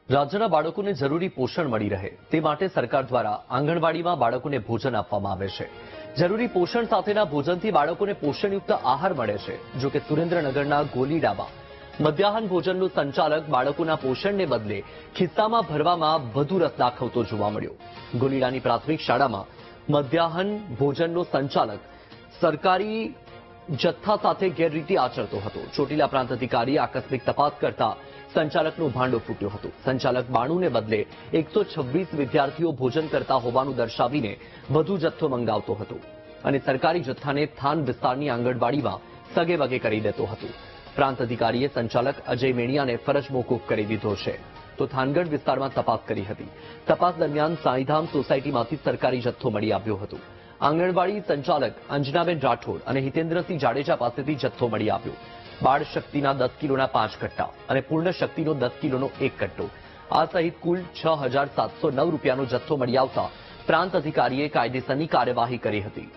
રાજ્યના બાળકોને જરૂરી પોષણ મળી રહે તે માટે સરકાર દ્વારા આંગણવાડીમાં બાળકોને ભોજન આપવામાં આવે છે. જરૂરી પોષણ સાથેના ભોજનથી બાળકોને પોષણયુક્ત આહાર મળે છે. જો કે સુરેન્દ્રનગરના ગોલીડામાં મધ્યાહન ભોજનનું સંચાલક બાળકોના પોષણને બદલે ખિસ્સામાં ભરવામાં વધુ રસ દાખવતો જોવા મળ્યો. ગોલીડાની પ્રાથમિક શાળામાં મધ્યાહન ભોજનનો સંચાલક સરકારી જથ્થા સાથે ગેરરીતિ આચરતો હતો. ચોટીલા પ્રાંત અધિકારીએ આકસ્મિક તપાસ કરતા સંચાલકનું ભાંડો ફૂટ્યો હતો. સંચાલક 92 ને બદલે 126 વિદ્યાર્થીઓ ભોજન કરતા હોવાનું દર્શાવીને વધુ જથ્થો મંગાવતો હતો અને સરકારી જથ્થાને થાન વિસ્તારની આંગણવાડીમાં સગેવગે કરી દેતો હતો. પ્રાંત અધિકારીએ સંચાલક અજય મેણિયાને ફરજ મોકૂફ કરી દીધો છે તો થાનગઢ વિસ્તારમાં તપાસ કરી હતી. તપાસ દરમિયાન સાંઈધામ સોસાયટીમાંથી સરકારી જથ્થો મળી આવ્યો હતો. આંગણવાડી સંચાલક અંજનાબેન રાઠોડ અને હિતેન્દ્રસિંહ જાડેજા પાસેથી જથ્થો મળી આવ્યો. બાળ શક્તિના 10 કિલોના 5 કટ્ટા અને પૂર્ણ શક્તિનો 10 કિલોનો 1 કટ્ટો આ સહિત કુલ 6,709 રૂપિયાનો જથ્થો મળી આવતા પ્રાંત અધિકારીએ કાયદેસરની કાર્યવાહી કરી હતી.